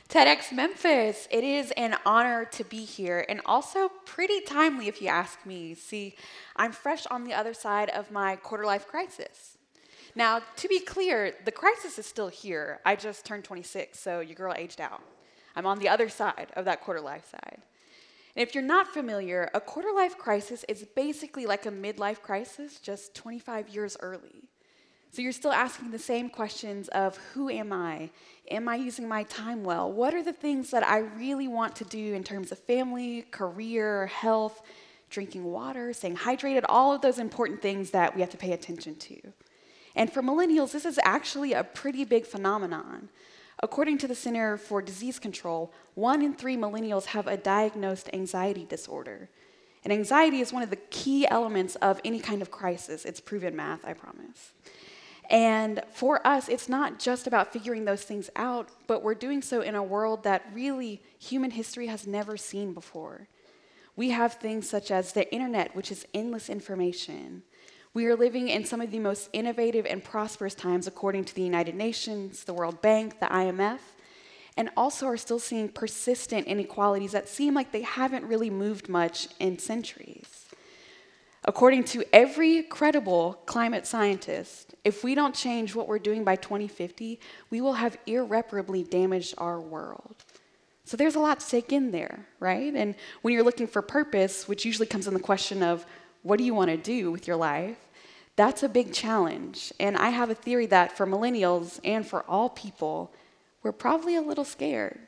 TEDx Memphis, it is an honor to be here and also pretty timely if you ask me. See, I'm fresh on the other side of my quarter life crisis. Now, to be clear, the crisis is still here. I just turned 26, so your girl aged out. I'm on the other side of that quarter life side. And if you're not familiar, a quarter life crisis is basically like a midlife crisis, just 25 years early. So you're still asking the same questions of who am I? Am I using my time well? What are the things that I really want to do in terms of family, career, health, drinking water, staying hydrated, all of those important things that we have to pay attention to. And for millennials, this is actually a pretty big phenomenon. According to the Center for Disease Control, 1 in 3 millennials have a diagnosed anxiety disorder. And anxiety is one of the key elements of any kind of crisis. It's proven math, I promise. And for us, it's not just about figuring those things out, but we're doing so in a world that really human history has never seen before. We have things such as the internet, which is endless information. We are living in some of the most innovative and prosperous times according to the United Nations, the World Bank, the IMF, and also are still seeing persistent inequalities that seem like they haven't really moved much in centuries. According to every credible climate scientist, if we don't change what we're doing by 2050, we will have irreparably damaged our world. So there's a lot to take in there, right? And when you're looking for purpose, which usually comes in the question of what do you want to do with your life, that's a big challenge. And I have a theory that for millennials and for all people, we're probably a little scared.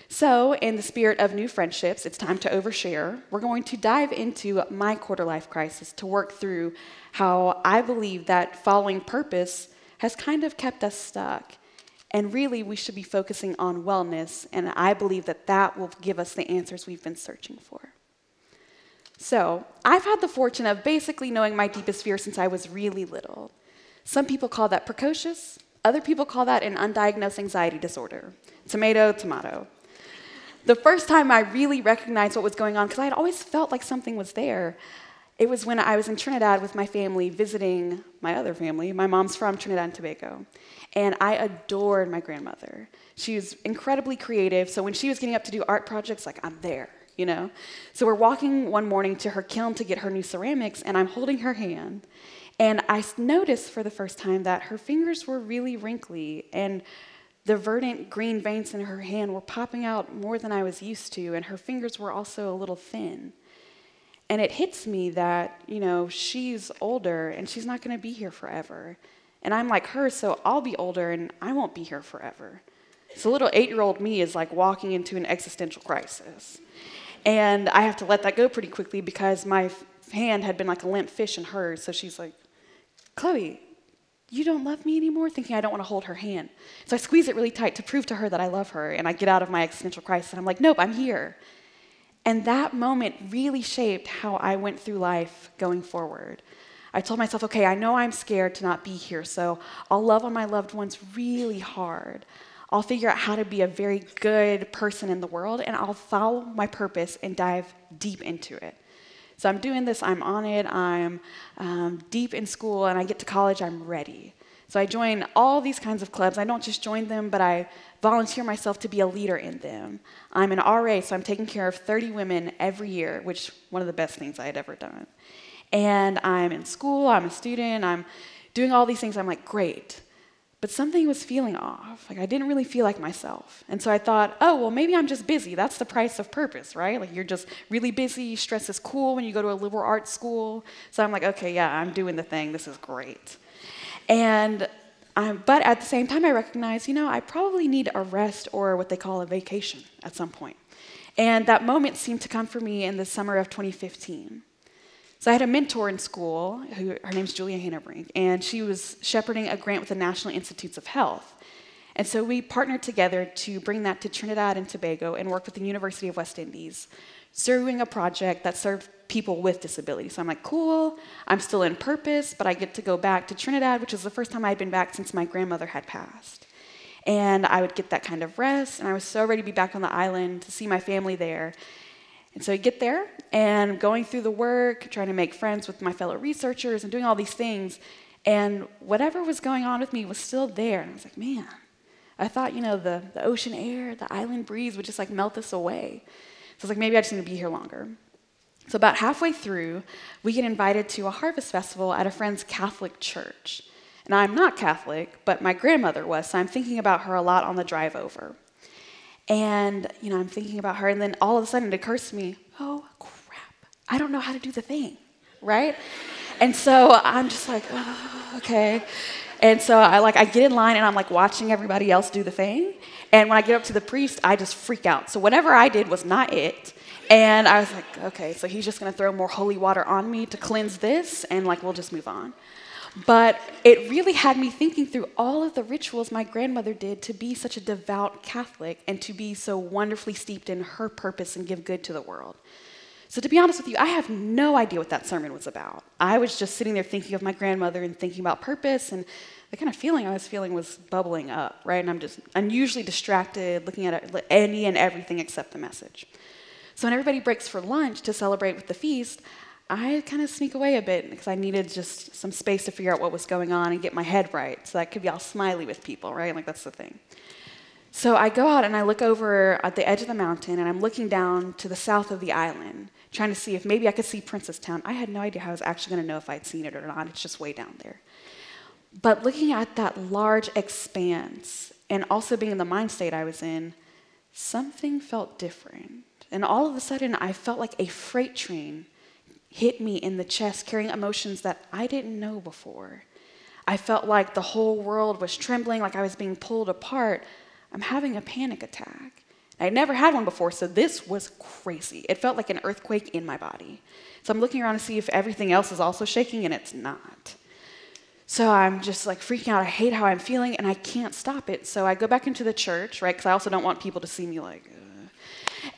So, in the spirit of new friendships, it's time to overshare. We're going to dive into my quarter life crisis to work through how I believe that following purpose has kind of kept us stuck. And really, we should be focusing on wellness, and I believe that that will give us the answers we've been searching for. So, I've had the fortune of basically knowing my deepest fear since I was really little. Some people call that precocious. Other people call that an undiagnosed anxiety disorder. Tomato, tomato. The first time I really recognized what was going on, because I had always felt like something was there, it was when I was in Trinidad with my family visiting my other family. My mom's from Trinidad and Tobago. And I adored my grandmother. She was incredibly creative, so when she was getting up to do art projects, like, I'm there, you know? So we're walking one morning to her kiln to get her new ceramics, and I'm holding her hand. And I noticed for the first time that her fingers were really wrinkly, and the verdant green veins in her hand were popping out more than I was used to, and her fingers were also a little thin. And it hits me that, you know, she's older and she's not going to be here forever. And I'm like her, so I'll be older and I won't be here forever. So little 8-year-old me is like walking into an existential crisis. And I have to let that go pretty quickly because my hand had been like a limp fish in hers. So she's like, Chloe, you don't love me anymore? Thinking I don't want to hold her hand. So I squeeze it really tight to prove to her that I love her, and I get out of my existential crisis, and I'm like, nope, I'm here. And that moment really shaped how I went through life going forward. I told myself, okay, I know I'm scared to not be here, so I'll love on my loved ones really hard. I'll figure out how to be a very good person in the world, and I'll follow my purpose and dive deep into it. So I'm doing this, I'm on it, I'm deep in school, and I get to college, I'm ready. So I join all these kinds of clubs. I don't just join them, but I volunteer myself to be a leader in them. I'm an RA, so I'm taking care of 30 women every year, which is one of the best things I had ever done. And I'm in school, I'm a student, I'm doing all these things. I'm like, great. But something was feeling off. Like I didn't really feel like myself. And so I thought, oh, well, maybe I'm just busy. That's the price of purpose, right? Like you're just really busy. Stress is cool when you go to a liberal arts school. So I'm like, okay, yeah, I'm doing the thing. This is great. And but at the same time, I recognize, you know, I probably need a rest or what they call a vacation at some point. And that moment seemed to come for me in the summer of 2015. So I had a mentor in school, her name's Julia Hannabrink, and she was shepherding a grant with the National Institutes of Health. And so we partnered together to bring that to Trinidad and Tobago and work with the University of West Indies, serving a project that served people with disabilities. So I'm like, cool, I'm still in purpose, but I get to go back to Trinidad, which is the first time I'd been back since my grandmother had passed. And I would get that kind of rest, and I was so ready to be back on the island to see my family there. And so I get there, and going through the work, trying to make friends with my fellow researchers and doing all these things, and whatever was going on with me was still there. And I was like, man, I thought, the ocean air, the island breeze would just like melt this away. So I was like, maybe I just need to be here longer. So about halfway through, we get invited to a harvest festival at a friend's Catholic church. And I'm not Catholic, but my grandmother was, so I'm thinking about her a lot on the drive over. And, I'm thinking about her, and then all of a sudden it occurs to me, oh, crap, I don't know how to do the thing, right? And so I'm just like, oh, okay. And so I get in line, and I'm like watching everybody else do the thing. And when I get up to the priest, I just freak out. So whatever I did was not it. And I was like, okay, so he's just going to throw more holy water on me to cleanse this, and we'll just move on. But it really had me thinking through all of the rituals my grandmother did to be such a devout Catholic and to be so wonderfully steeped in her purpose and give good to the world. So to be honest with you, I have no idea what that sermon was about. I was just sitting there thinking of my grandmother and thinking about purpose, and the kind of feeling I was feeling was bubbling up, right? And I'm usually distracted, looking at any and everything except the message. So when everybody breaks for lunch to celebrate with the feast, I kind of sneak away a bit because I needed just some space to figure out what was going on and get my head right so that I could be all smiley with people, right? That's the thing. So I go out and I look over at the edge of the mountain, and I'm looking down to the south of the island, trying to see if maybe I could see Princess-Town. I had no idea how I was actually going to know if I'd seen it or not. It's just way down there. But looking at that large expanse and also being in the mind state I was in, something felt different. And all of a sudden, I felt like a freight train hit me in the chest, carrying emotions that I didn't know before. I felt like the whole world was trembling, like I was being pulled apart. I'm having a panic attack. I'd never had one before, so this was crazy. It felt like an earthquake in my body. So I'm looking around to see if everything else is also shaking, and it's not. So I'm just freaking out. I hate how I'm feeling, and I can't stop it. So I go back into the church, right, because I also don't want people to see me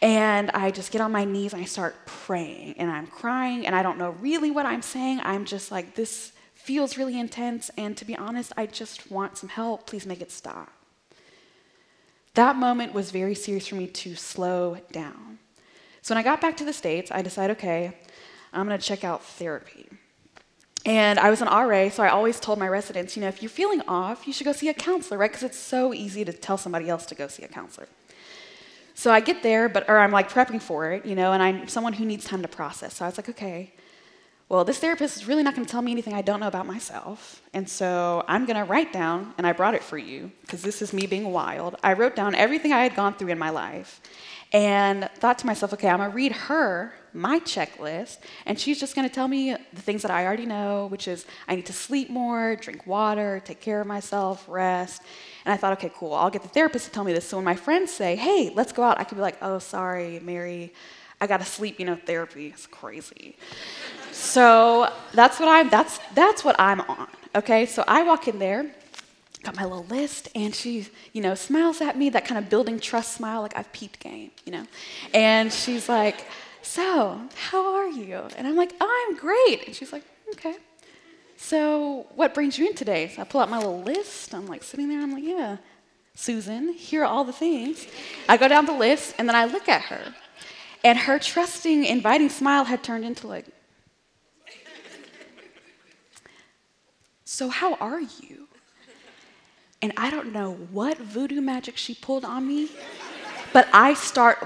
and I just get on my knees and I start praying, and I'm crying, and I don't know really what I'm saying. I'm just like, this feels really intense, and to be honest, I just want some help. Please make it stop. That moment was very serious for me to slow down. So when I got back to the States, I decided, okay, I'm going to check out therapy. And I was an RA, so I always told my residents, if you're feeling off, you should go see a counselor, right? Because it's so easy to tell somebody else to go see a counselor. So I get there, I'm prepping for it, and I'm someone who needs time to process. So I was like, okay, well, this therapist is really not going to tell me anything I don't know about myself. And so I'm going to write down, and I brought it for you, because this is me being wild. I wrote down everything I had gone through in my life and thought to myself, okay, I'm going to read her my checklist, and she's just going to tell me the things that I already know, which is I need to sleep more, drink water, take care of myself, rest. And I thought, okay, cool, I'll get the therapist to tell me this. So when my friends say, hey, let's go out, I could be like, oh, sorry, Mary, I got to sleep, therapy is crazy. So that's what I'm on, okay? So I walk in there, got my little list, and she, smiles at me, that kind of building trust smile, like I've peeped game, And she's like, so, how are you? And I'm like, oh, I'm great. And she's like, okay. So, what brings you in today? So I pull out my little list. I'm sitting there. I'm like, yeah, Susan, here are all the things. I go down the list, and then I look at her. And her trusting, inviting smile had turned into so how are you? And I don't know what voodoo magic she pulled on me, but I start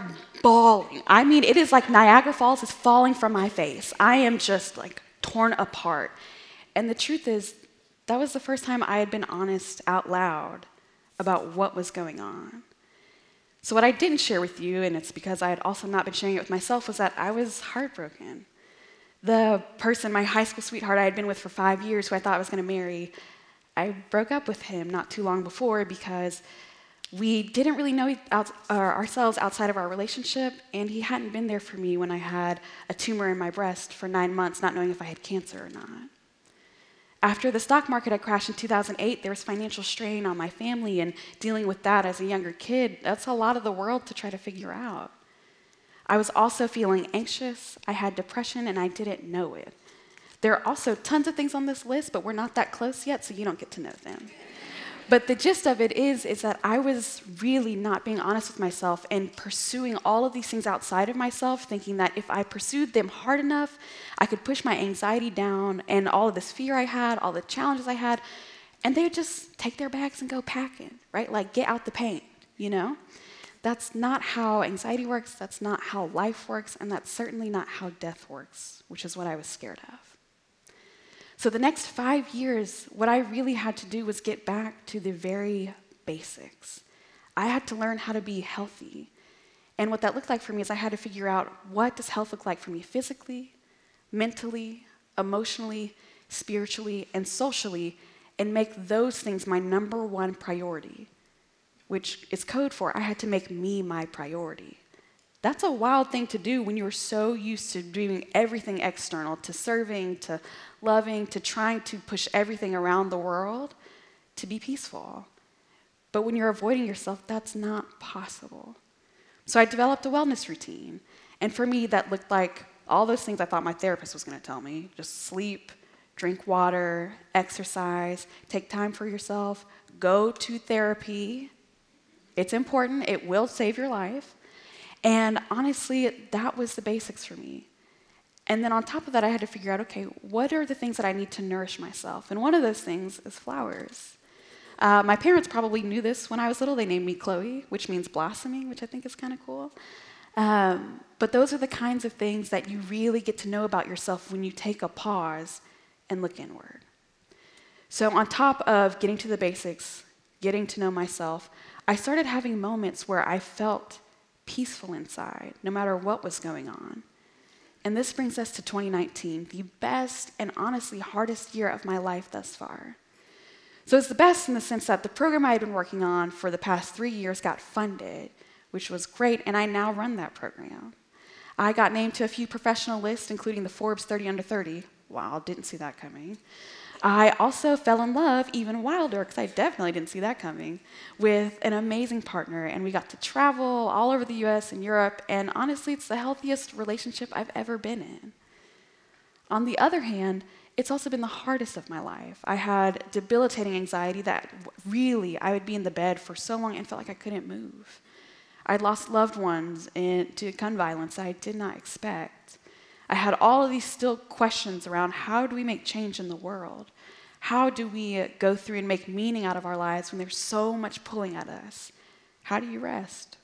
bawling. I mean, it is like Niagara Falls is falling from my face. I am just torn apart. And the truth is, that was the first time I had been honest out loud about what was going on. So what I didn't share with you, and it's because I had also not been sharing it with myself, was that I was heartbroken. The person, my high school sweetheart I had been with for 5 years, who I thought I was going to marry, I broke up with him not too long before because we didn't really know ourselves outside of our relationship, and he hadn't been there for me when I had a tumor in my breast for 9 months, not knowing if I had cancer or not. After the stock market had crashed in 2008, there was financial strain on my family, and dealing with that as a younger kid, that's a lot of the world to try to figure out. I was also feeling anxious, I had depression, and I didn't know it. There are also tons of things on this list, but we're not that close yet, so you don't get to know them. But the gist of it is that I was really not being honest with myself and pursuing all of these things outside of myself, thinking that if I pursued them hard enough, I could push my anxiety down and all of this fear I had, all the challenges I had, and they would just take their bags and go packing, right? Like, get out the paint, you know? That's not how anxiety works, that's not how life works, and that's certainly not how death works, which is what I was scared of. So the next 5 years, what I really had to do was get back to the very basics. I had to learn how to be healthy. And what that looked like for me is I had to figure out, what does health look like for me physically, mentally, emotionally, spiritually, and socially, and make those things my number one priority, which is code for I had to make me my priority. That's a wild thing to do when you're so used to doing everything external, to serving, to loving, to trying to push everything around the world to be peaceful. But when you're avoiding yourself, that's not possible. So I developed a wellness routine. And for me, that looked like all those things I thought my therapist was going to tell me. Just sleep, drink water, exercise, take time for yourself, go to therapy. It's important. It will save your life. And honestly, that was the basics for me. And then on top of that, I had to figure out, okay, what are the things that I need to nourish myself? And one of those things is flowers. My parents probably knew this when I was little. They named me Chloe, which means blossoming, which I think is kind of cool. But those are the kinds of things that you really get to know about yourself when you take a pause and look inward. So on top of getting to the basics, getting to know myself, I started having moments where I felt peaceful inside, no matter what was going on. And this brings us to 2019, the best and honestly hardest year of my life thus far. So it's the best in the sense that the program I had been working on for the past 3 years got funded, which was great, and I now run that program. I got named to a few professional lists, including the Forbes 30 Under 30. Wow, didn't see that coming. I also fell in love even wilder, because I definitely didn't see that coming, with an amazing partner, and we got to travel all over the US and Europe, and honestly, it's the healthiest relationship I've ever been in. On the other hand, it's also been the hardest of my life. I had debilitating anxiety that really, I would be in the bed for so long and felt like I couldn't move. I'd lost loved ones to gun violence that I did not expect. I had all of these still questions around how do we make change in the world? How do we go through and make meaning out of our lives when there's so much pulling at us? How do you rest?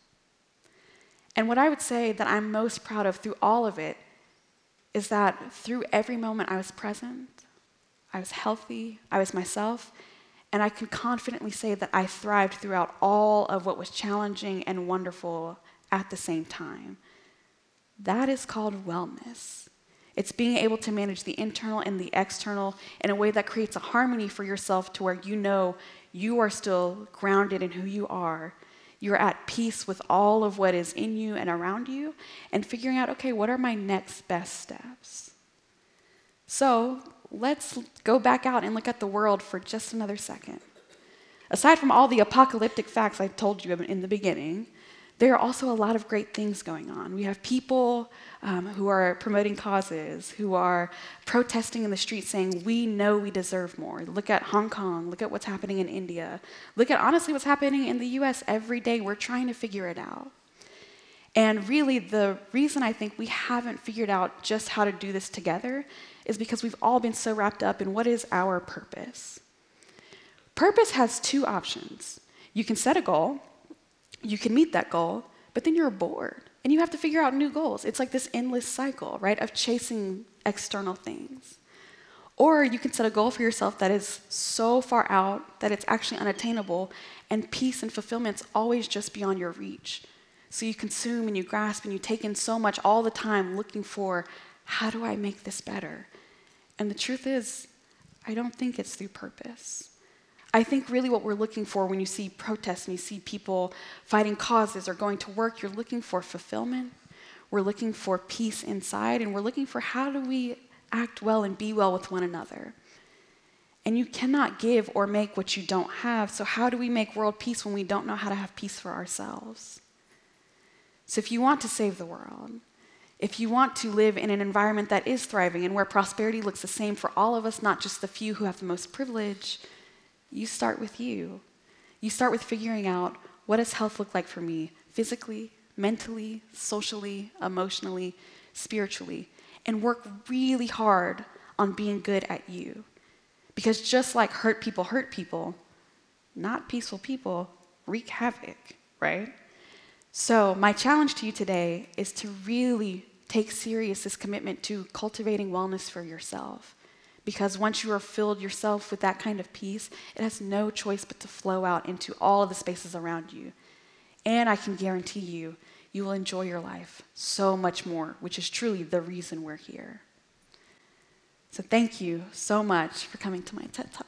And what I would say that I'm most proud of through all of it is that through every moment I was present, I was healthy, I was myself, and I can confidently say that I thrived throughout all of what was challenging and wonderful at the same time. That is called wellness. It's being able to manage the internal and the external in a way that creates a harmony for yourself to where you know you are still grounded in who you are. You're at peace with all of what is in you and around you, and figuring out, okay, what are my next best steps? So let's go back out and look at the world for just another second. Aside from all the apocalyptic facts I told you in the beginning, there are also a lot of great things going on. We have people who are promoting causes, who are protesting in the streets saying, we know we deserve more. Look at Hong Kong, look at what's happening in India. Look at honestly what's happening in the US every day. We're trying to figure it out. And really the reason I think we haven't figured out just how to do this together is because we've all been so wrapped up in what is our purpose. Purpose has two options. You can set a goal, you can meet that goal, but then you're bored and you have to figure out new goals. It's like this endless cycle, right, of chasing external things. Or you can set a goal for yourself that is so far out that it's actually unattainable, and peace and fulfillment's always just beyond your reach. So you consume and you grasp and you take in so much all the time looking for, how do I make this better? And the truth is, I don't think it's through purpose. I think really what we're looking for when you see protests and you see people fighting causes or going to work, you're looking for fulfillment, we're looking for peace inside, and we're looking for how do we act well and be well with one another. And you cannot give or make what you don't have, so how do we make world peace when we don't know how to have peace for ourselves? So if you want to save the world, if you want to live in an environment that is thriving and where prosperity looks the same for all of us, not just the few who have the most privilege, you start with you. You start with figuring out, what does health look like for me physically, mentally, socially, emotionally, spiritually, and work really hard on being good at you. Because just like hurt people, not peaceful people wreak havoc, right? So my challenge to you today is to really take serious this commitment to cultivating wellness for yourself. Because once you are filled yourself with that kind of peace, it has no choice but to flow out into all of the spaces around you. And I can guarantee you, you will enjoy your life so much more, which is truly the reason we're here. So thank you so much for coming to my TED Talk.